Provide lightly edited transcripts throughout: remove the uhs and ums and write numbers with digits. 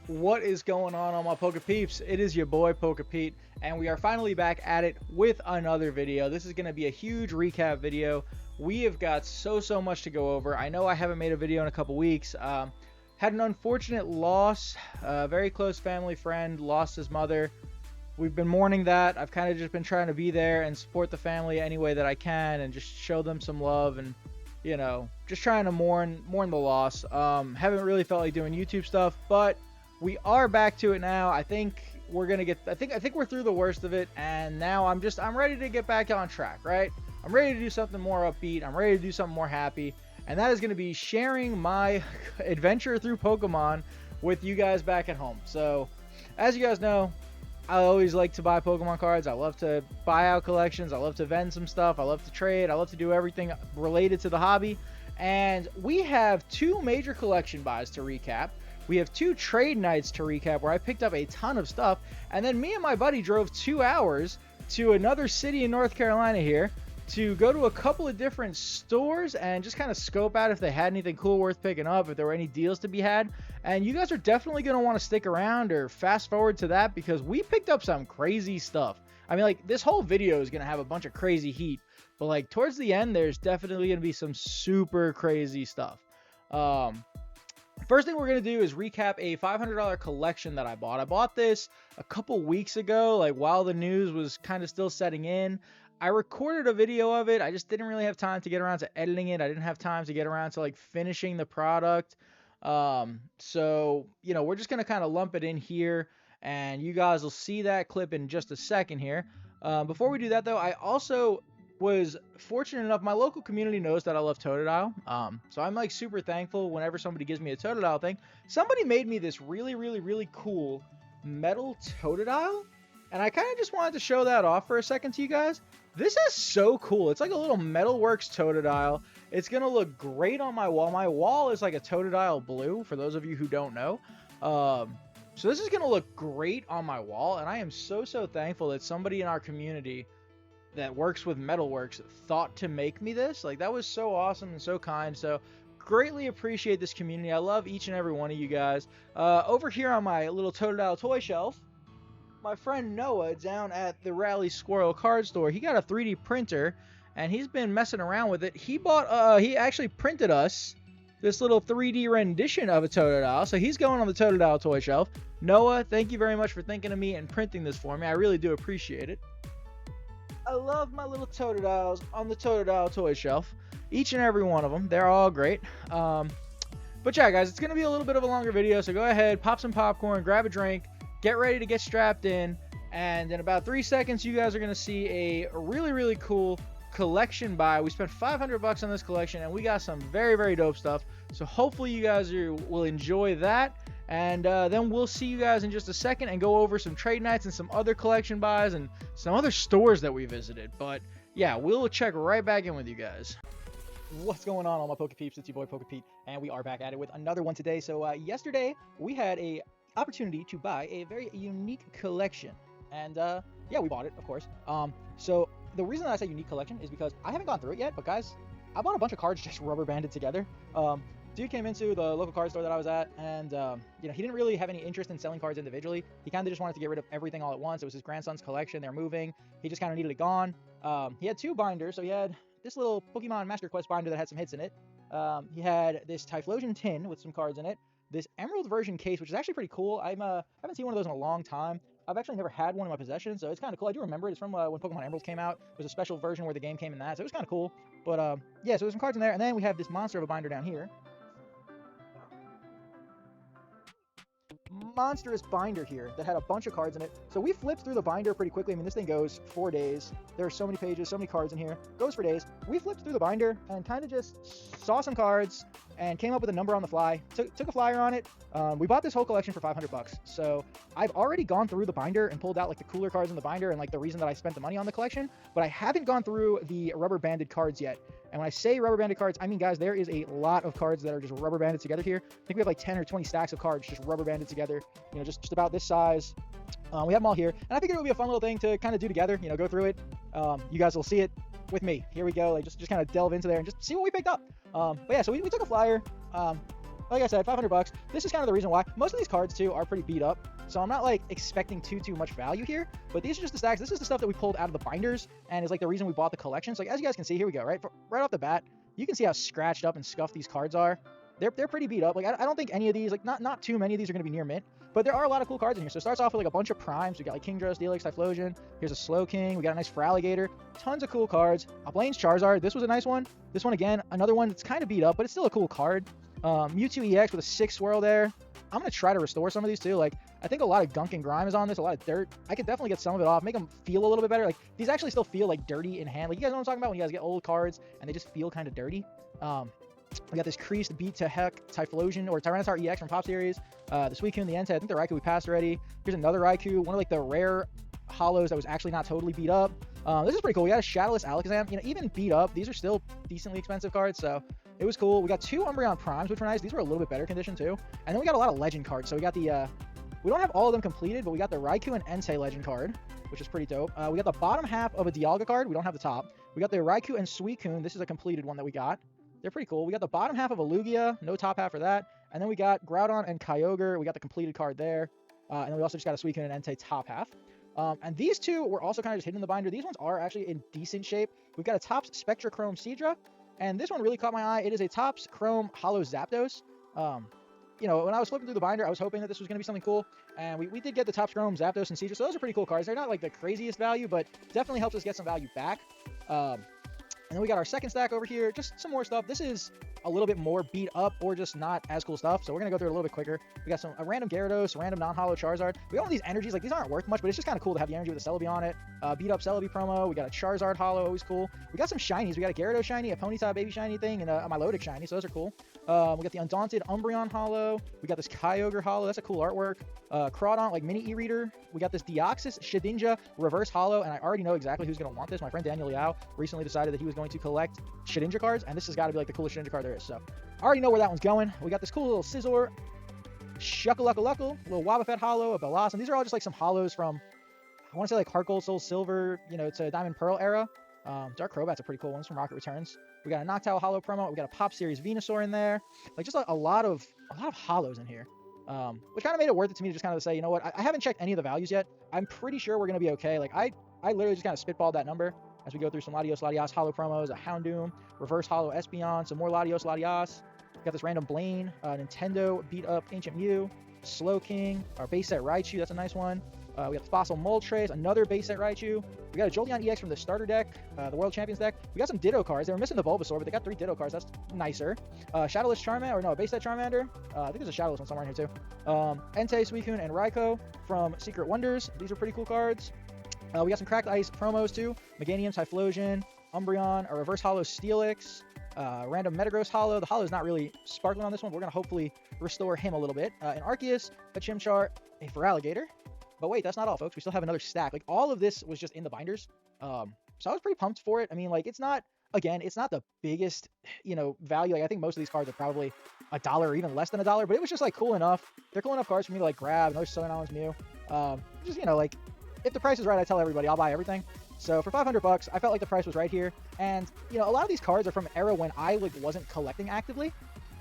What is going on my Poke Peeps? It is your boy Poke Pete, and we are finally back at it with another video. This is going to be a huge recap video. We have got so much to go over. I know I haven't made a video in a couple weeks. Had an unfortunate loss. A very close family friend lost his mother. We've been mourning that. I've kind of just been trying to be there and support the family any way that I can and just show them some love and, you know, just trying to mourn the loss. Haven't really felt like doing YouTube stuff, but we are back to it now. I think we're gonna get. I think we're through the worst of it, and now I'm ready to get back on track. Right? I'm ready to do something more upbeat. I'm ready to do something more happy, and that is gonna be sharing my adventure through Pokemon with you guys back at home. So, as you guys know, I always like to buy Pokemon cards. I love to buy out collections. I love to vend some stuff. I love to trade. I love to do everything related to the hobby. And we have two major collection buys to recap. We have two trade nights to recap where I picked up a ton of stuff. And then me and my buddy drove 2 hours to another city in North Carolina here to go to a couple of different stores and just kind of scope out if they had anything cool worth picking up, if there were any deals to be had. And you guys are definitely going to want to stick around or fast forward to that because we picked up some crazy stuff. I mean, like, this whole video is going to have a bunch of crazy heat, but like towards the end, there's definitely going to be some super crazy stuff. First thing we're going to do is recap a $500 collection that I bought. I bought this a couple weeks ago, like while the news was kind of still setting in. I recorded a video of it. I just didn't really have time to get around to editing it. I didn't have time to get around to like finishing the product. So, you know, we're just going to kind of lump it in here and you guys will see that clip in just a second here. Before we do that though, I also was fortunate enough, my local community knows that I love Totodile. So I'm like super thankful whenever somebody gives me a Totodile thing. Somebody made me this really cool metal Totodile, and I kind of just wanted to show that off for a second to you guys. This is so cool. It's like a little Metalworks Totodile. It's gonna look great on my wall. My wall is like a Totodile blue, for those of you who don't know. So this is gonna look great on my wall, and I am so thankful that somebody in our community that works with Metalworks thought to make me this. Like, that was so awesome and so kind. So greatly appreciate this community. I love each and every one of you guys. Over here on my little Totodile toy shelf, my friend Noah down at the Rally Squirrel card store, he got a 3D printer and he's been messing around with it. He actually printed us this little 3D rendition of a Totodile. So he's going on the Totodile toy shelf. Noah, thank you very much for thinking of me and printing this for me. I really do appreciate it. I love my little Totodiles on the Totodile toy shelf. Each and every one of them. They're all great. But yeah, guys, it's going to be a little bit of a longer video, so go ahead, pop some popcorn, grab a drink, get ready to get strapped in, and in about 3 seconds, you guys are going to see a really cool collection buy. We spent $500 on this collection, and we got some very dope stuff. So hopefully you guys will enjoy that. And then we'll see you guys in just a second and go over some trade nights and some other collection buys and some other stores that we visited. But yeah, we'll check right back in with you guys. What's going on all my Poke Peeps? It's your boy Poke Pete, and we are back at it with another one today. So yesterday we had a opportunity to buy a very unique collection, and yeah, we bought it, of course. So the reason that I say unique collection is because I haven't gone through it yet, but guys, I bought a bunch of cards just rubber banded together. Dude came into the local card store that I was at, and you know, he didn't really have any interest in selling cards individually. He kind of just wanted to get rid of everything all at once. It was his grandson's collection. They're moving. He just kind of needed it gone. He had two binders, so he had this little Pokemon Master Quest binder that had some hits in it. He had this Typhlosion tin with some cards in it. This Emerald version case, which is actually pretty cool. I haven't seen one of those in a long time. I've actually never had one in my possession, so it's kind of cool. I do remember it. It's from when Pokemon Emerald came out. It was a special version where the game came in that, so it was kind of cool. But yeah, so there's some cards in there, and then we have this monster of a binder down here. Monstrous binder here that had a bunch of cards in it. So we flipped through the binder pretty quickly. I mean, this thing goes 4 days. There are so many pages, so many cards in here. Goes for days. We flipped through the binder and kind of just saw some cards and came up with a number on the fly. Took a flyer on it. We bought this whole collection for $500. So I've already gone through the binder and pulled out like the cooler cards in the binder and like the reason that I spent the money on the collection, but I haven't gone through the rubber banded cards yet. And when I say rubber banded cards, I mean, guys, there is a lot of cards that are just rubber banded together here. I think we have like 10 or 20 stacks of cards just rubber banded together, you know, just about this size. We have them all here, and I figured it would be a fun little thing to kind of do together, you know, go through it. You guys will see it with me. Here we go. Like, just kind of delve into there and just see what we picked up. But yeah, so we took a flyer. like I said, 500 bucks. This is kind of the reason why. Most of these cards too are pretty beat up, so I'm not like expecting too much value here. But these are just the stacks. This is the stuff that we pulled out of the binders, and is like the reason we bought the collection. So like, as you guys can see, here we go. Right off the bat, you can see how scratched up and scuffed these cards are. They're pretty beat up. Like I don't think any of these, like not too many of these are going to be near mint, but there are a lot of cool cards in here. So it starts off with like a bunch of primes. We got like Kingdra, Steelix, Typhlosion. Here's a Slow King. We got a nice Feraligatr. Tons of cool cards. Blaine's Charizard. This was a nice one. This one again, another one that's kind of beat up, but it's still a cool card. Mewtwo EX with a 6 swirl there. I'm going to try to restore some of these too. Like, I think a lot of gunk and grime is on this, a lot of dirt. I could definitely get some of it off, make them feel a little bit better. Like, these actually still feel like dirty in hand. Like, you guys know what I'm talking about when you guys get old cards and they just feel kind of dirty. We got this creased Beat to Heck Typhlosion or Tyranitar EX from Pop Series. The Suicune, the Entei. I think the Raikou we passed already. Here's another Raikou, one of like the rare hollows that was actually not totally beat up. This is pretty cool. We got a Shadowless Alakazam. You know, even beat up, these are still decently expensive cards, so it was cool. We got 2 Umbreon Primes, which were nice. These were a little bit better condition too. And then we got a lot of Legend cards. So we got the, we don't have all of them completed, but we got the Raikou and Entei Legend card, which is pretty dope. We got the bottom half of a Dialga card. We don't have the top. We got the Raikou and Suicune. This is a completed one that we got. They're pretty cool. We got the bottom half of a Lugia, no top half for that. And then we got Groudon and Kyogre. We got the completed card there. And then we also just got a Suicune and Entei top half. And these two were also kind of just hidden in the binder. These ones are actually in decent shape. We've got a Topps Spectrochrome Seadra. And this one really caught my eye. It is a Topps Chrome Hollow Zapdos. You know, when I was flipping through the binder, I was hoping that this was going to be something cool. And we did get the Topps Chrome Zapdos and Seadra. So those are pretty cool cards. They're not like the craziest value, but definitely helps us get some value back. And then we got our second stack over here, just some more stuff. This is a little bit more beat up or just not as cool stuff, so we're going to go through it a little bit quicker. We got a random Gyarados, a random non-hollow Charizard. We got one of these energies, like these aren't worth much, but it's just kind of cool to have the energy with a Celebi on it. Beat up Celebi promo. We got a Charizard hollow, always cool. We got some shinies. We got a Gyarados shiny, a Ponyta baby shiny thing, and a Milotic shiny, so those are cool. We got the Undaunted Umbreon hollow. We got this Kyogre hollow. That's a cool artwork. Crawdon, like mini e-reader. We got this Deoxys Shedinja reverse hollow, and I already know exactly who's going to want this. My friend Daniel Liao recently decided that he was going to collect Shedinja cards, and this has got to be like the coolest Shedinja card there is. So I already know where that one's going. We got this cool little Scizor, Shuckle-Luckle-Luckle, little Wobbuffet hollow, a Belas, and these are all just like some hollows from, I want to say like Heart Gold, Soul Silver, you know, to Diamond Pearl era. Dark Crobat's a pretty cool one. It's from Rocket Returns. We got a Noctowl hollow promo. We got a Pop Series Venusaur in there. Like just a lot of hollows in here. Which kind of made it worth it to me to just kind of say, you know what, I haven't checked any of the values yet. I'm pretty sure we're going to be okay. Like I literally just kind of spitballed that number as we go through some Latios hollow promos, a Houndoom, reverse hollow Espeon, some more Latios. We got this random Blaine, Nintendo beat up Ancient Mew, Slow King, our base set Raichu, that's a nice one. We got the Fossil Moltres, another base set Raichu. We got a Jolteon EX from the starter deck, the World Champions deck. We got some Ditto cards. They were missing the Bulbasaur, but they got 3 Ditto cards. That's nicer. Shadowless Charmander, or no, base set Charmander. I think there's a Shadowless one somewhere in here too. Entei, Suicune, and Raikou from Secret Wonders. These are pretty cool cards. We got some Cracked Ice promos too. Meganium, Typhlosion, Umbreon, a Reverse Hollow Steelix, random Metagross hollow. The hollow is not really sparkling on this one, but we're going to hopefully restore him a little bit. An Arceus, a Chimchar, a Feraligatr. But wait, that's not all, folks. We still have another stack. Like, all of this was just in the binders. So I was pretty pumped for it. I mean, like, it's not, again, it's not the biggest, you know, value. Like, I think most of these cards are probably $1 or even less than $1, but it was just, like, cool enough. They're cool enough cards for me to, like, grab. Another Southern Islands Mew. Just, you know, like, if the price is right, I tell everybody I'll buy everything. So for 500 bucks, I felt like the price was right here. And, you know, a lot of these cards are from an era when I, like, wasn't collecting actively.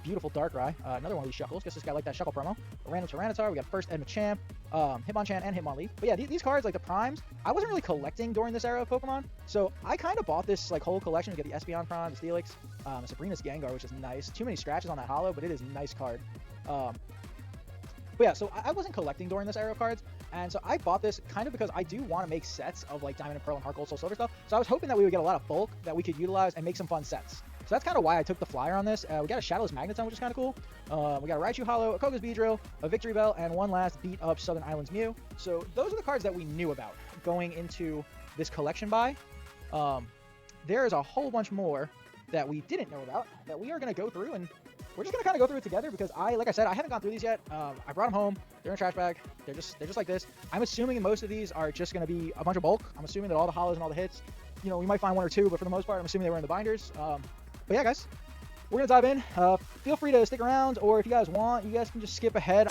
Beautiful Darkrai. Another one of these Shuckles. Guess this guy liked that Shuckle promo. A random Tyranitar. We got first Edmachamp, Hitmonchan, and Hitmonlee. But yeah, these cards, like the primes, I wasn't really collecting during this era of Pokemon. So I kind of bought this like whole collection to get the Espeon Prime, the Steelix, the Sabrina's Gengar, which is nice. Too many scratches on that hollow, but it is a nice card. But yeah, so I wasn't collecting during this era of cards. And so I bought this kind of because I do want to make sets of like Diamond and Pearl and Heart Gold, Soul Silver stuff. So I was hoping that we would get a lot of bulk that we could utilize and make some fun sets. So that's kind of why I took the flyer on this. We got a Shadowless Magneton, which is kind of cool. We got a Raichu Hollow, a Koga's Beedrill, a Victory Bell, and one last beat up Southern Islands Mew. So those are the cards that we knew about going into this collection buy. There is a whole bunch more that we didn't know about that we are going to go through, and we're just going to kind of go through it together because like I said, I haven't gone through these yet. I brought them home. They're in a trash bag. They're just like this. I'm assuming most of these are just going to be a bunch of bulk. I'm assuming that all the hollows and all the hits, you know, we might find 1 or 2, but for the most part, I'm assuming they were in the binders. But yeah, guys, we're going to dive in. Feel free to stick around, or if you guys want, you guys can just skip ahead.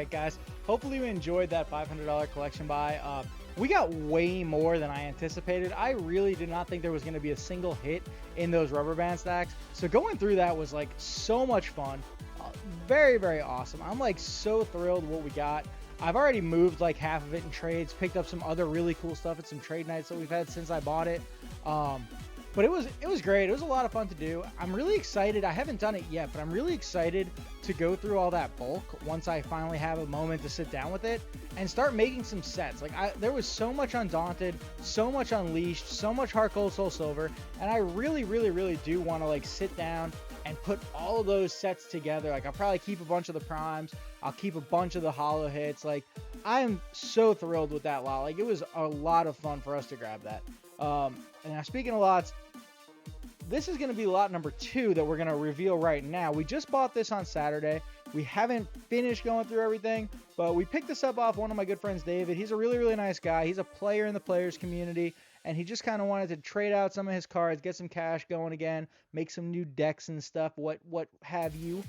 right, guys. Hopefully you enjoyed that $500 collection buy. We got way more than I anticipated. I really did not think there was going to be a single hit in those rubber band stacks. So going through that was like so much fun. Very, very awesome. I'm like so thrilled what we got. I've already moved like half of it in trades, picked up some other really cool stuff at some trade nights that we've had since I bought it. But it was great. It was a lot of fun to do. I'm really excited. I haven't done it yet, but I'm really excited to go through all that bulk once I finally have a moment to sit down with it and start making some sets. Like there was so much Undaunted, so much Unleashed, so much Heart Gold Soul Silver, and I really, really, really do want to like sit down and put all of those sets together. Like I'll probably keep a bunch of the primes. I'll keep a bunch of the holo hits. Like I am so thrilled with that lot. Like it was a lot of fun for us to grab that. And now speaking of lots, this is going to be lot number 2 that we're going to reveal right now. We just bought this on Saturday. We haven't finished going through everything, but we picked this up off one of my good friends, David. He's a really, really nice guy. He's a player in the players community, and he just kind of wanted to trade out some of his cards, get some cash going again, make some new decks and stuff, what have you.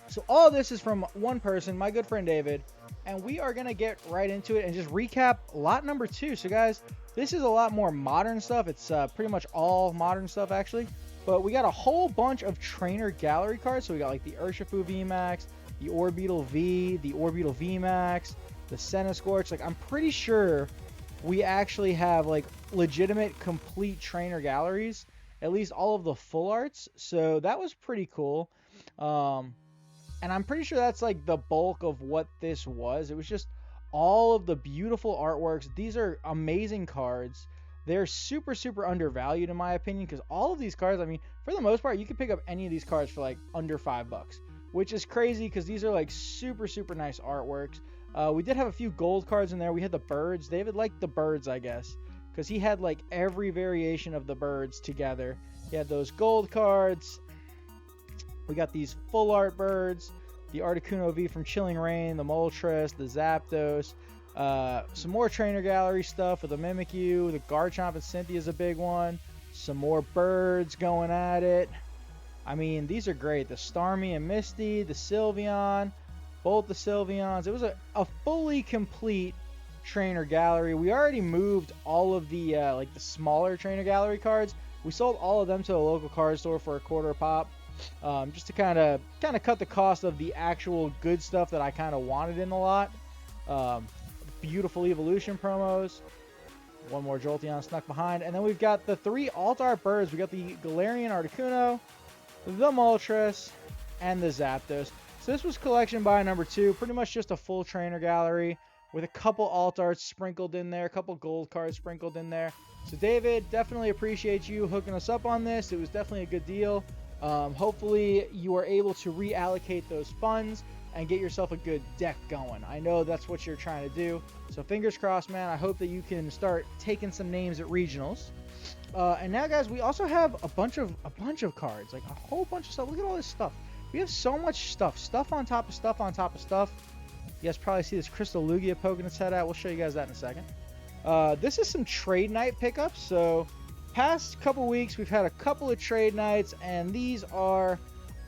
So all this is from one person, my good friend David, and we are going to get right into it and just recap lot number 2. So guys, this is a lot more modern stuff. It's pretty much all modern stuff actually, but we got a whole bunch of trainer gallery cards. So we got like the Urshifu VMAX, the Orbeetle V, the Orbeetle VMAX, the Centiskorch. Like I'm pretty sure we actually have like legitimate complete trainer galleries, at least all of the full arts. So that was pretty cool. And I'm pretty sure that's like the bulk of what this was. It was just all of the beautiful artworks. These are amazing cards. They're super, super undervalued in my opinion, because all of these cards, I mean, for the most part, you can pick up any of these cards for like under $5, which is crazy because these are like super, super nice artworks. We did have a few gold cards in there. We had the birds. David liked the birds, I guess, because he had like every variation of the birds together. He had those gold cards. We got these full art birds, the Articuno V from Chilling Reign, the Moltres, the Zapdos, some more trainer gallery stuff with the Mimikyu, the Garchomp and Cynthia's a big one, some more birds going at it. I mean, these are great. The Starmie and Misty, the Sylveon, both the Sylveons. It was a fully complete trainer gallery. We already moved all of the like the smaller trainer gallery cards. We sold all of them to a local card store for $0.25 a pop. Just to kind of cut the cost of the actual good stuff that I kind of wanted in the lot. Beautiful evolution promos. One more Jolteon snuck behind, and then we've got the 3 alt art birds. We got the Galarian Articuno, the Moltres, and the Zapdos. So this was collection buy number 2, pretty much just a full trainer gallery with a couple alt arts sprinkled in there, a couple gold cards sprinkled in there. So David, definitely appreciate you hooking us up on this. It was definitely a good deal. Hopefully you are able to reallocate those funds and get yourself a good deck going. I know that's what you're trying to do. So fingers crossed, man. I hope that you can start taking some names at regionals. And now, guys, we also have a bunch of cards, like a whole bunch of stuff. Look at all this stuff. We have so much stuff on top of stuff on top of stuff. You guys probably see this Crystal Lugia poking its head out. We'll show you guys that in a second. This is some trade night pickups. So past couple weeks we've had a couple of trade nights, and these are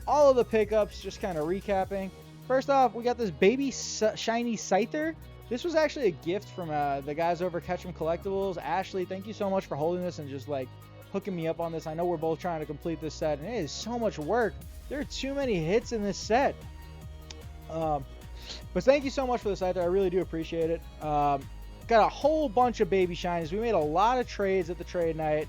all of the pickups. Just kind of recapping. First off, we got this baby shiny Scyther. This was actually a gift from the guys over at Ketchum Collectibles. Ashley, thank you so much for holding this and just like hooking me up on this. I know we're both trying to complete this set, and it is so much work. There are too many hits in this set. But thank you so much for the Scyther. I really do appreciate it. Got a whole bunch of baby shinies. We made a lot of trades at the trade night,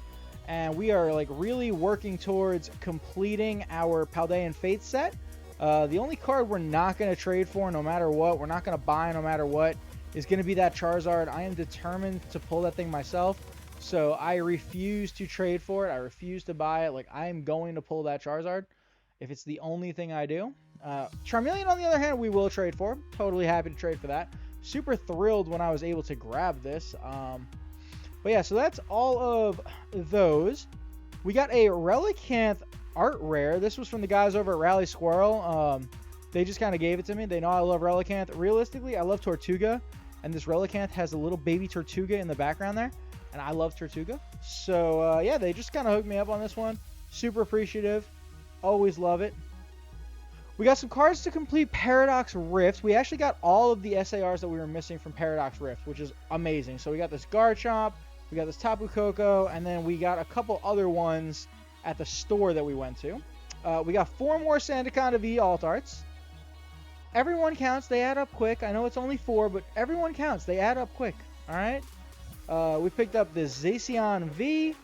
and we are like really working towards completing our Paldean Fate set. The only card we're not going to trade for no matter what, we're not going to buy no matter what, is going to be that Charizard. I am determined to pull that thing myself, so I refuse to trade for it. I refuse to buy it. Like, I am going to pull that Charizard if it's the only thing I do. Charmeleon, on the other hand, we will trade for. Totally happy to trade for that. Super thrilled when I was able to grab this. But yeah, so that's all of those. We got a Relicanth art rare. This was from the guys over at Rally Squirrel. They just kind of gave it to me. They know I love Relicanth. Realistically, I love Tortuga, and this Relicanth has a little baby Tortuga in the background there, and I love Tortuga. So yeah, they just kind of hooked me up on this one. Super appreciative. Always love it. We got some cards to complete Paradox Rift. We actually got all of the SARs that we were missing from Paradox Rift, which is amazing. So we got this Garchomp, we got this Tapu Koko, and then we got a couple other ones at the store that we went to. We got 4 more Sandaconda V Alt Arts. Everyone counts. They add up quick. I know it's only 4, but everyone counts. They add up quick. All right. We picked up this Zacian V,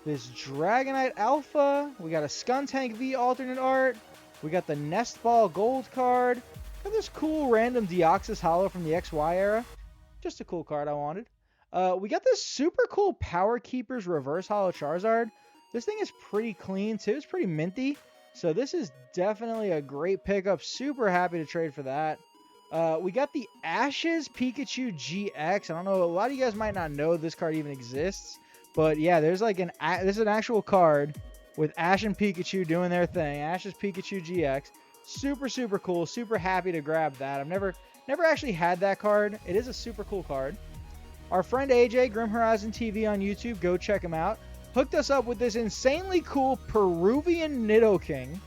this Dragonite Alpha. We got a Skuntank V alternate art. We got the Nest Ball Gold card. Got this cool random Deoxys Hollow from the XY era. Just a cool card I wanted. We got this super cool Power Keepers Reverse Hollow Charizard. This thing is pretty clean too. It's pretty minty. So this is definitely a great pickup. Super happy to trade for that. We got the Ashes Pikachu GX. I don't know. A lot of you guys might not know this card even exists. But yeah, there's like this is an actual card with Ash and Pikachu doing their thing. Ash's Pikachu GX. Super, super cool. Super happy to grab that. I've never actually had that card. It is a super cool card. Our friend AJ, Grim Horizon TV on YouTube, go check him out, hooked us up with this insanely cool Peruvian Nidoking.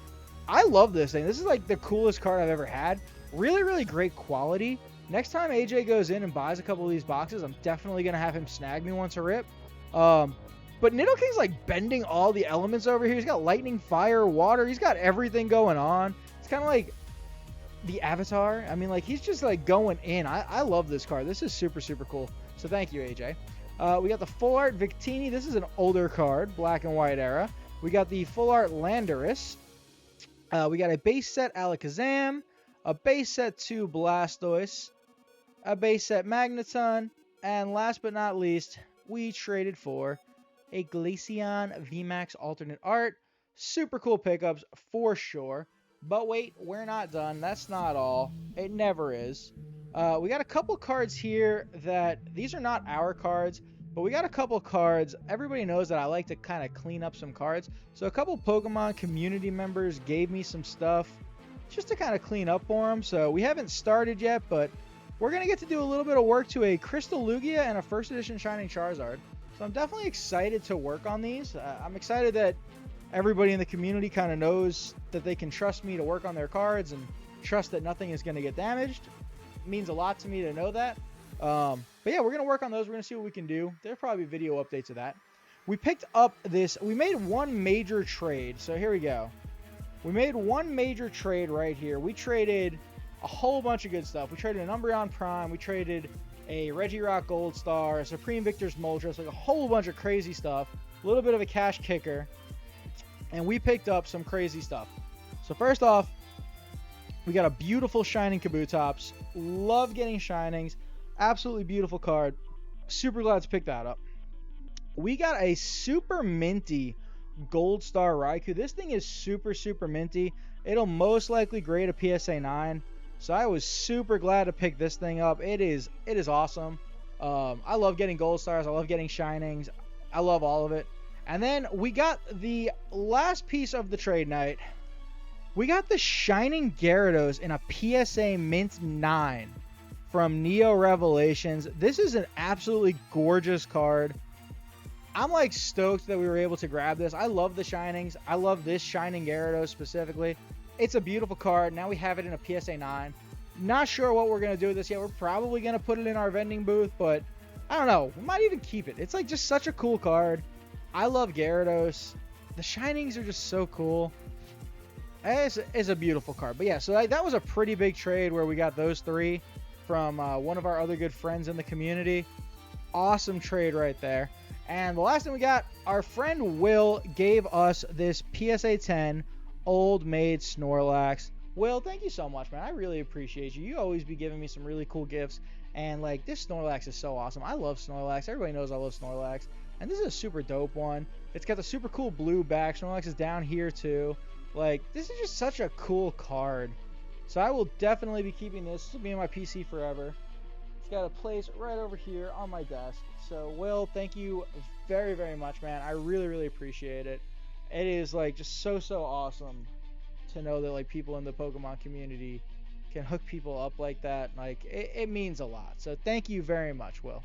I love this thing. This is like the coolest card I've ever had. Really, really great quality. Next time AJ goes in and buys a couple of these boxes, I'm definitely going to have him snag me once a rip. But Nidoking's like bending all the elements over here. He's got lightning, fire, water. He's got everything going on. It's kind of like the Avatar. I mean, like, he's just like going in. I love this card. This is super, super cool. So thank you, AJ. We got the Full Art Victini. This is an older card, black and white era. We got the Full Art Landorus. We got a base set Alakazam, a base set 2 Blastoise, a base set Magneton, and last but not least, we traded for a Glaceon VMAX alternate art. Super cool pickups for sure. But wait, we're not done. That's not all. It never is. We got a couple cards here that these are not our cards, but we got a couple cards. Everybody knows that I like to kind of clean up some cards. So a couple Pokemon community members gave me some stuff just to kind of clean up for them. So we haven't started yet, but we're going to get to do a little bit of work to a Crystal Lugia and a first edition Shining Charizard. So I'm definitely excited to work on these. I'm excited that everybody in the community kind of knows that they can trust me to work on their cards and trust that nothing is going to get damaged. It means a lot to me to know that. But yeah, we're going to work on those. We're going to see what we can do. There'll probably be video updates of that. We picked up this. We made one major trade. So here we go. We made one major trade right here. We traded a whole bunch of good stuff. We traded an Umbreon Prime. We traded a Regirock Gold Star, a Supreme Victor's Moltres, like a whole bunch of crazy stuff. A little bit of a cash kicker. And we picked up some crazy stuff. So first off, we got a beautiful Shining Kabutops. Love getting Shinings. Absolutely beautiful card. Super glad to pick that up. We got a super minty Gold Star Raikou. This thing is super, super minty. It'll most likely grade a PSA 9. So I was super glad to pick this thing up. It is awesome. I love getting Gold Stars. I love getting Shinings. I love all of it. And then we got the last piece of the trade night. We got the Shining Gyarados in a PSA Mint 9 from Neo Revelations. This is an absolutely gorgeous card. I'm like stoked that we were able to grab this. I love the Shinings. I love this Shining Gyarados specifically. It's a beautiful card. Now we have it in a PSA 9. Not sure what we're going to do with this yet. We're probably going to put it in our vending booth, but I don't know. We might even keep it. It's like just such a cool card. I love Gyarados. The Shinings are just so cool. It's a beautiful card. But yeah, so that was a pretty big trade where we got those 3 from one of our other good friends in the community. Awesome trade right there. And the last thing we got, our friend Will gave us this PSA 10 Old Maid Snorlax. Will, thank you so much, man. I really appreciate you. You always be giving me some really cool gifts. And like, this Snorlax is so awesome. I love Snorlax. Everybody knows I love Snorlax. And this is a super dope one. It's got the super cool blue back. Snorlax is down here too. Like, this is just such a cool card. So I will definitely be keeping this. This will be in my PC forever. It's got a place right over here on my desk. So, Will, thank you very, very much, man. I really, really appreciate it. It is, like, just so, so awesome to know that, like, people in the Pokemon community can hook people up like that. Like, it means a lot. So, thank you very much, Will.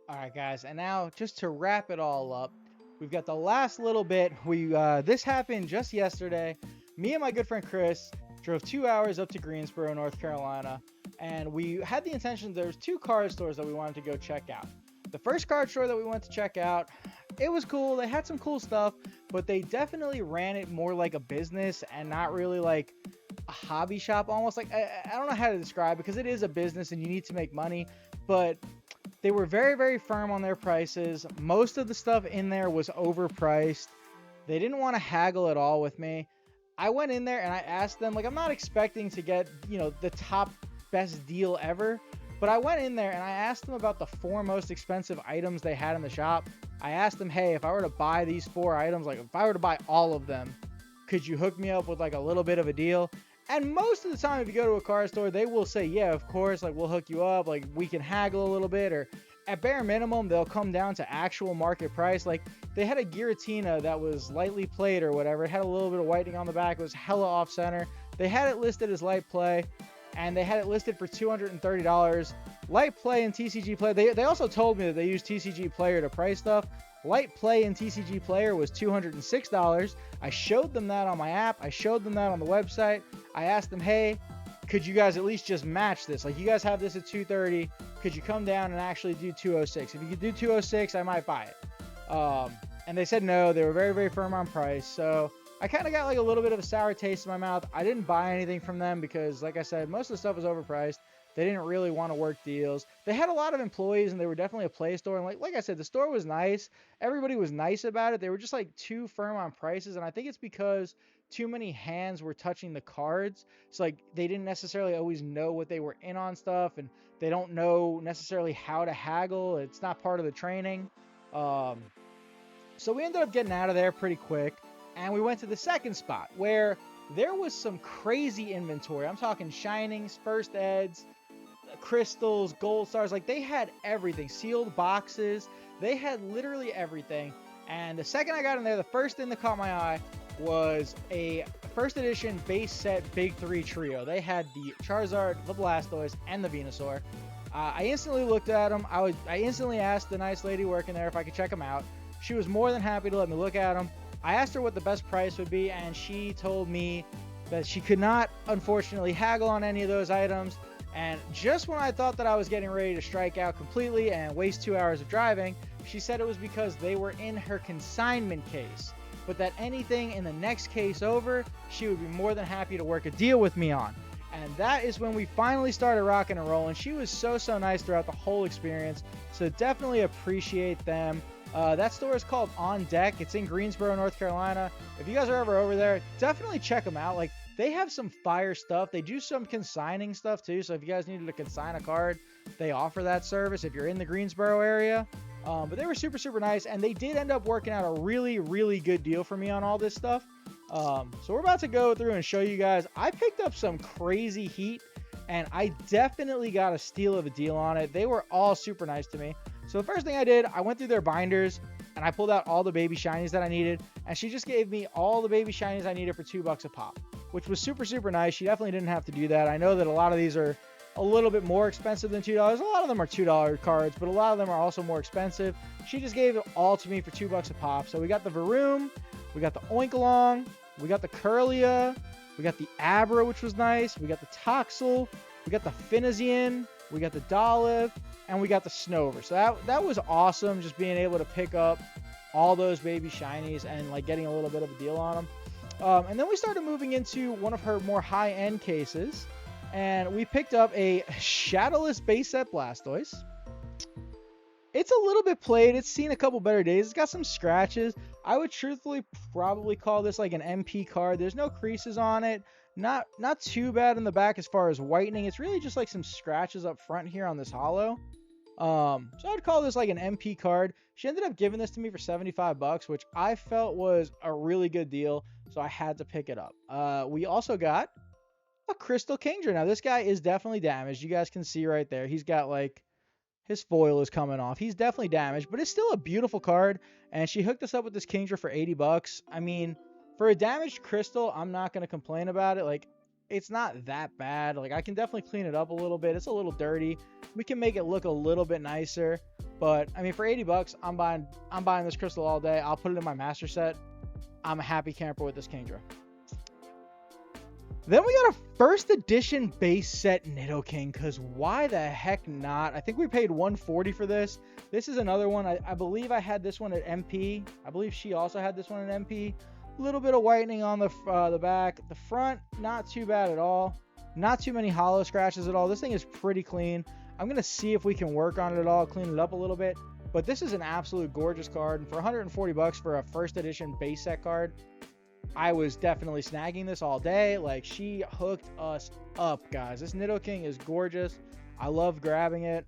Alright, guys. And now, just to wrap it all up, we've got the last little bit. This happened just yesterday. me and my good friend Chris drove 2 hours up to Greensboro, North Carolina, and we had the intention, there's 2 card stores that we wanted to go check out. The first card store that we went to check out, it was cool. They had some cool stuff, but they definitely ran it more like a business and not really like a hobby shop almost. Like, I don't know how to describe it because it is a business and you need to make money, but they were very, very firm on their prices. Most of the stuff in there was overpriced. They didn't want to haggle at all with me. I went in there and I asked them, like, I'm not expecting to get, the top best deal ever, but I went in there and I asked them about the 4 most expensive items they had in the shop. I asked them, hey, if I were to buy these 4 items, like if I were to buy all of them, could you hook me up with like a little bit of a deal? And most of the time, if you go to a car store, they will say, yeah, of course, like we'll hook you up, like we can haggle a little bit, or at bare minimum, they'll come down to actual market price. Like they had a Giratina that was lightly played or whatever. It had a little bit of whitening on the back. It was hella off center. They had it listed as light play, and they had it listed for $230. Light play and TCG play. They also told me that they use TCG player to price stuff. Light play and TCG player was $206. I showed them that on my app. I showed them that on the website. I asked them, hey, could you guys at least just match this? Like, you guys have this at $230. Could you come down and actually do $206? If you could do $206, I might buy it. And they said no. They were very, very firm on price. So I kind of got like a little bit of a sour taste in my mouth. I didn't buy anything from them because, like I said, most of the stuff was overpriced. They didn't really want to work deals. They had a lot of employees, and they were definitely a play store. And like I said, the store was nice. Everybody was nice about it. They were just like too firm on prices. And I think it's because too many hands were touching the cards. It's like they didn't necessarily always know what they were in on stuff, and they don't know necessarily how to haggle. It's not part of the training. So we ended up getting out of there pretty quick, and we went to the second spot where there was some crazy inventory. I'm talking shinings, first eds, crystals, gold stars. Like, they had everything. Sealed boxes. They had literally everything. And the second I got in there, the first thing that caught my eye was a first edition base set Big 3 trio. They had the Charizard, the Blastoise, and the Venusaur. I instantly looked at them. I instantly asked the nice lady working there if I could check them out. She was more than happy to let me look at them. I asked her what the best price would be, and she told me that she could not, unfortunately, haggle on any of those items. And just when I thought that I was getting ready to strike out completely and waste 2 hours of driving, she said it was because they were in her consignment case, but that anything in the next case over, she would be more than happy to work a deal with me on. And that is when we finally started rocking and rolling. She was so nice throughout the whole experience, so definitely appreciate them. That store is called On Deck. It's in Greensboro, North Carolina. If you guys are ever over there, definitely check them out. Like, they have some fire stuff. They do some consigning stuff too. So if you guys needed to consign a card, they offer that service if you're in the Greensboro area. But they were super nice, and they did end up working out a really good deal for me on all this stuff. So we're about to go through and show you guys. I picked up some crazy heat, and I definitely got a steal of a deal on it. They were all super nice to me. So the first thing I did, I went through their binders, and I pulled out all the baby shinies that I needed, and she just gave me all the baby shinies I needed for $2 a pop, which was super nice. She definitely didn't have to do that. I know that a lot of these are a little bit more expensive than $2. A lot of them are $2 cards, but a lot of them are also more expensive. She just gave it all to me for $2 a pop. So we got the Varoom, we got the Oinkologne, we got the Curlia, we got the Abra, which was nice, we got the Toxel, we got the Finizian, we got the Dolliv, and we got the Snover. So that was awesome, just being able to pick up all those baby shinies and like getting a little bit of a deal on them. And then we started moving into one of her more high-end cases, and we picked up a Shadowless base set Blastoise. It's a little bit played. It's seen a couple better days. It's got some scratches. I would truthfully probably call this like an MP card. There's no creases on it. Not too bad in the back as far as whitening. It's really just like some scratches up front here on this hollow. So I'd call this like an MP card. She ended up giving this to me for $75, which I felt was a really good deal, so I had to pick it up. We also got a Crystal Kingdra. Now this guy is definitely damaged. You guys can see right there. He's got like, his foil is coming off. He's definitely damaged, but it's still a beautiful card. And she hooked us up with this Kingdra for $80. I mean, for a damaged crystal, I'm not going to complain about it. Like, it's not that bad. Like, I can definitely clean it up a little bit. It's a little dirty. We can make it look a little bit nicer. But I mean, for $80, I'm buying this crystal all day. I'll put it in my master set. I'm a happy camper with this Kingdra. Then we got a first edition base set Nidoking, because why the heck not? I think we paid $140 for this. This is another one. I believe I had this one at MP. I believe she also had this one at MP. A little bit of whitening on the back. The front, not too bad at all. Not too many hollow scratches at all. This thing is pretty clean. I'm going to see if we can work on it at all, clean it up a little bit. But this is an absolute gorgeous card. And for $140 for a first edition base set card, I was definitely snagging this all day. Like, she hooked us up, guys. This Nidoking is gorgeous. I love grabbing it.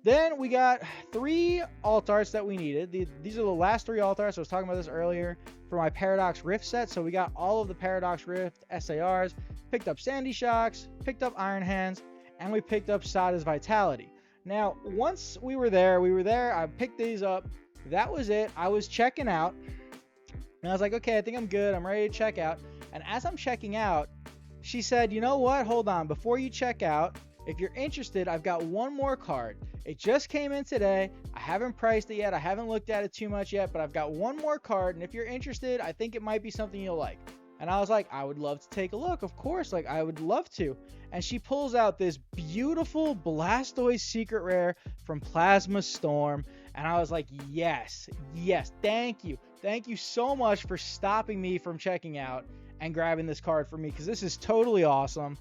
Then we got 3 alt arts that we needed. These are the last 3 alt arts. I was talking about this earlier for my Paradox Rift set. So we got all of the Paradox Rift SARs, picked up Sandy Shocks, picked up Iron Hands, and we picked up Sada's Vitality. Now, once we were there, I picked these up. That was it. I was checking out. And I was like, okay, I think I'm good. I'm ready to check out. And as I'm checking out, she said, you know what? Hold on. Before you check out, if you're interested, I've got one more card. It just came in today. I haven't priced it yet. I haven't looked at it too much yet, but I've got one more card. And if you're interested, I think it might be something you'll like. And I was like, I would love to take a look. Of course, like, I would love to. And she pulls out this beautiful Blastoise secret rare from Plasma Storm. And I was like, yes, thank you. Thank you so much for stopping me from checking out and grabbing this card for me, because this is totally awesome.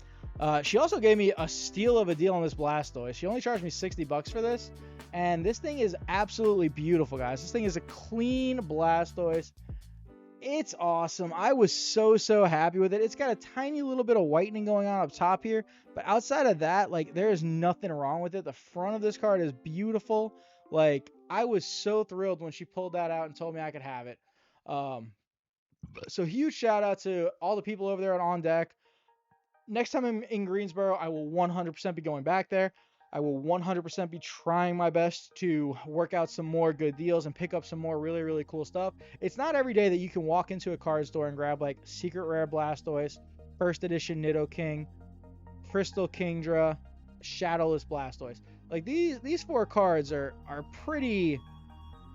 She also gave me a steal of a deal on this Blastoise. She only charged me $60 for this. And this thing is absolutely beautiful, guys. This thing is a clean Blastoise. It's awesome. I was so happy with it. It's got a tiny little bit of whitening going on up top here, but outside of that, like, there is nothing wrong with it. The front of this card is beautiful. Like, I was so thrilled when she pulled that out and told me I could have it. So huge shout out to all the people over there at On Deck. Next time I'm in Greensboro, I will 100% be going back there. I will 100% be trying my best to work out some more good deals and pick up some more really cool stuff. It's not every day that you can walk into a card store and grab, like, Secret Rare Blastoise, First Edition Nidoking, Crystal Kingdra, Shadowless Blastoise. Like, these 4 cards are pretty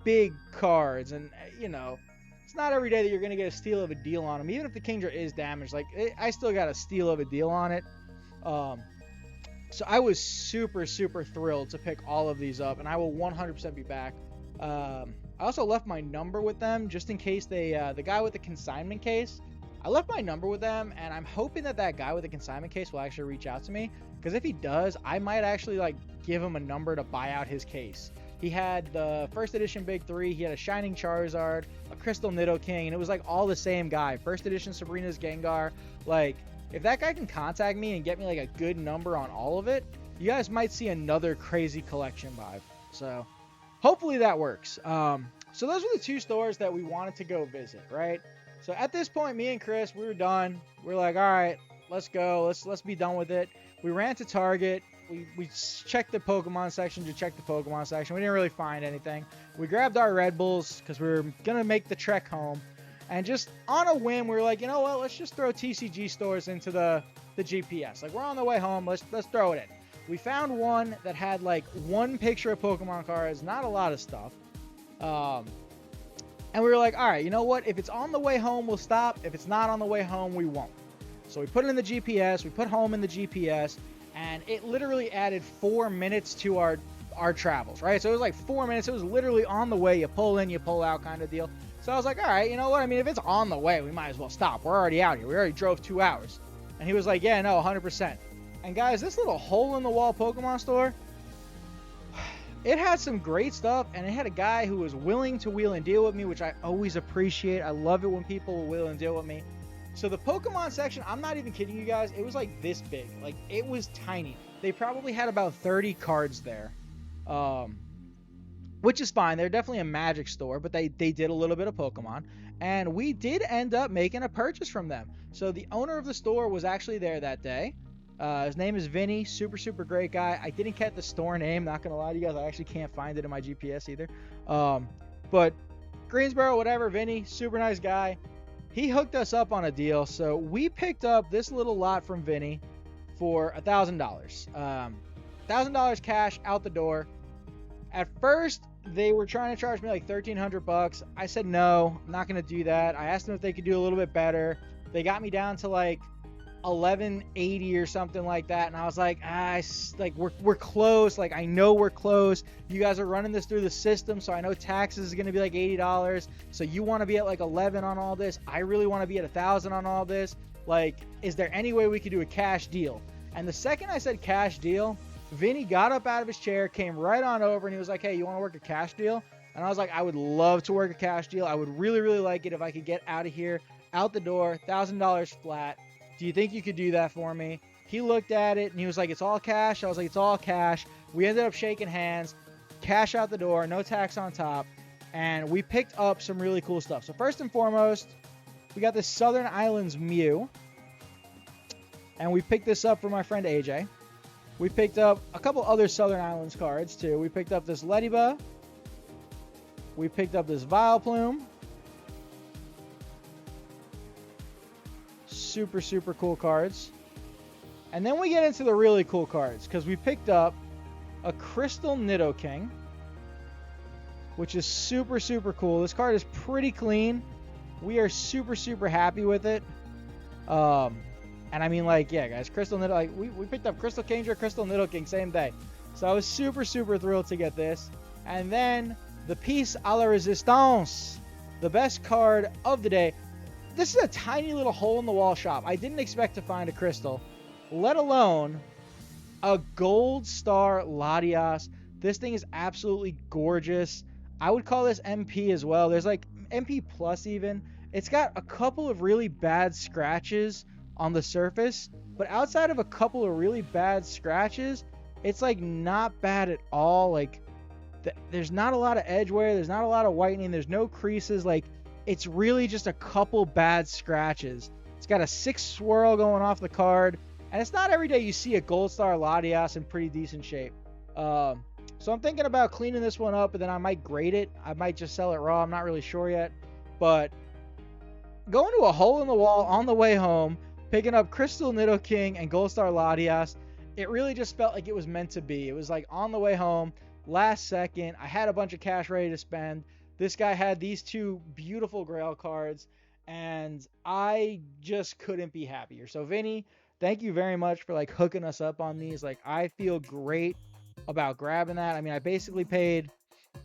big cards, and, you know, it's not every day that you're going to get a steal of a deal on them. Even if the Kingdra is damaged, like, I still got a steal of a deal on it. So I was super thrilled to pick all of these up, and I will 100% be back. I also left my number with them just in case the guy with the consignment case, I left my number with them, and I'm hoping that guy with the consignment case will actually reach out to me, because if he does, I might actually, like, give him a number to buy out his case. He had the first edition Big 3, he had a Shining Charizard, a Crystal Nidoking, and it was, like, all the same guy. First edition Sabrina's Gengar. Like, if that guy can contact me and get me, like, a good number on all of it, you guys might see another crazy collection vibe. So hopefully that works. So those were the 2 stores that we wanted to go visit, right? So at this point, me and Chris, we were done. We were like, all right, let's go. Let's be done with it. We ran to Target. We checked the Pokemon section to check the Pokemon section. We didn't really find anything. We grabbed our Red Bulls because we were going to make the trek home. And just on a whim, we were like, you know what? Let's just throw TCG stores into the GPS. Like, we're on the way home. Let's throw it in. We found one that had, like, 1 picture of Pokemon cards, not a lot of stuff. And we were like, all right, you know what? If it's on the way home, we'll stop. If it's not on the way home, we won't. So we put it in the GPS. We put home in the GPS. And it literally added 4 minutes to our travels, right? So it was like 4 minutes. It was literally on the way. You pull in, you pull out kind of deal. So I was like, all right, you know what? I mean, if it's on the way, we might as well stop. We're already out here. We already drove 2 hours. And he was like, yeah, no, 100%. And guys, this little hole-in-the-wall Pokemon store, it had some great stuff, and it had a guy who was willing to wheel and deal with me, which I always appreciate. I love it when people will wheel and deal with me. So the Pokemon section, I'm not even kidding you guys, it was like this big. Like, it was tiny. They probably had about 30 cards there. Which is fine. They're definitely a Magic store, but they did a little bit of Pokemon. And we did end up making a purchase from them. So the owner of the store was actually there that day. His name is Vinny. Super great guy. I didn't get the store name, not gonna lie to you guys. I actually can't find it in my GPS either. But Greensboro, whatever, Vinny, super nice guy. He hooked us up on a deal. So we picked up this little lot from Vinny for $1,000. $1,000 cash out the door. At first, they were trying to charge me like $1,300. I said, no, I'm not going to do that. I asked them if they could do a little bit better. They got me down to like 1180 or something like that, and I was like, like we're close. Like, I know we're close. You guys are running this through the system, so I know taxes is gonna be like $80. So you want to be at like 11 on all this. I really want to be at 1,000 on all this. Like, is there any way we could do a cash deal? And the second I said cash deal, Vinny got up out of his chair, came right on over, and he was like, hey, you want to work a cash deal? And I was like, I would love to work a cash deal. I would really, really like it if I could get out of here, out the door, $1,000 flat. Do you think you could do that for me? He looked at it and he was like, it's all cash. I was like, it's all cash. We ended up shaking hands, cash out the door, no tax on top. And we picked up some really cool stuff. So first and foremost, we got this Southern Islands Mew. And we picked this up for my friend AJ. We picked up a couple other Southern Islands cards too. We picked up this Ladybug. We picked up this Vileplume. Super, super cool cards. And then we get into the really cool cards because we picked up a Crystal Nidoking, which is super, super cool. This card is pretty clean. We are super, super happy with it. And I mean, like, yeah, guys, Crystal Nidoking, like, we picked up Crystal Kingdra, Crystal Nidoking, same day. So I was super, super thrilled to get this. And then the Piece à la Resistance, the best card of the day. This is a tiny little hole-in-the-wall shop. I didn't expect to find a crystal, let alone a Gold Star Latias. This thing is absolutely gorgeous. I would call this MP as well. There's like MP plus even. It's got a couple of really bad scratches on the surface, but outside of a couple of really bad scratches, it's like not bad at all. Like, there's not a lot of edge wear. There's not a lot of whitening. There's no creases. Like, it's really just a couple bad scratches. It's got a 6 swirl going off the card. And it's not every day you see a Gold Star Latias in pretty decent shape. So I'm thinking about cleaning this one up, and then I might grade it. I might just sell it raw. I'm not really sure yet. But going to a hole in the wall on the way home, picking up Crystal Nidoking and Gold Star Latias, it really just felt like it was meant to be. It was like on the way home, last second. I had a bunch of cash ready to spend. This guy had these 2 beautiful Grail cards, and I just couldn't be happier. So, Vinny, thank you very much for, like, hooking us up on these. Like, I feel great about grabbing that. I mean, I basically paid,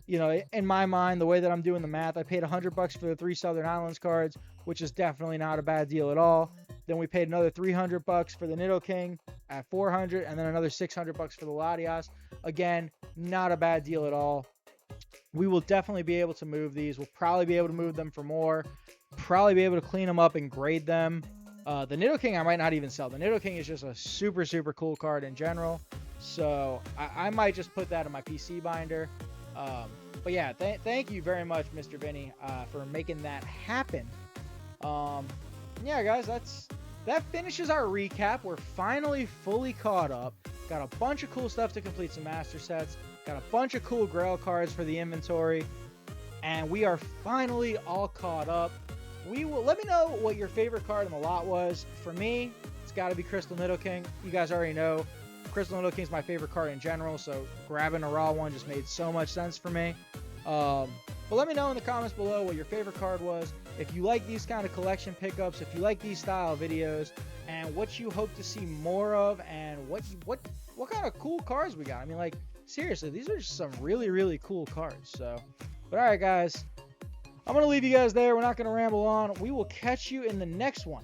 you know, in my mind, the way that I'm doing the math, I paid $100 for the 3 Southern Islands cards, which is definitely not a bad deal at all. Then we paid another $300 for the Nidoking at $400, and then another $600 for the Latias. Again, not a bad deal at all. We will definitely be able to move these. We'll probably be able to move them for more. Probably be able to clean them up and grade them. The Nidoking I might not even sell. The Nidoking is just a super, super cool card in general. So I might just put that in my PC binder. But yeah, thank you very much, Mr. Vinny, for making that happen. Yeah, guys, that finishes our recap. We're finally fully caught up. Got a bunch of cool stuff to complete some master sets. Got a bunch of cool Grail cards for the inventory. And we are finally all caught up. Let me know what your favorite card in the lot was. For me, it's got to be Crystal Nidoking. You guys already know Crystal Nidoking is my favorite card in general, so grabbing a raw one just made so much sense for me. But let me know in the comments below what your favorite card was. If you like these kind of collection pickups, if you like these style videos, and what you hope to see more of, and what kind of cool cards we got. I mean, like, seriously, these are just some really, really cool cards. So, but all right, guys, I'm going to leave you guys there. We're not going to ramble on. We will catch you in the next one.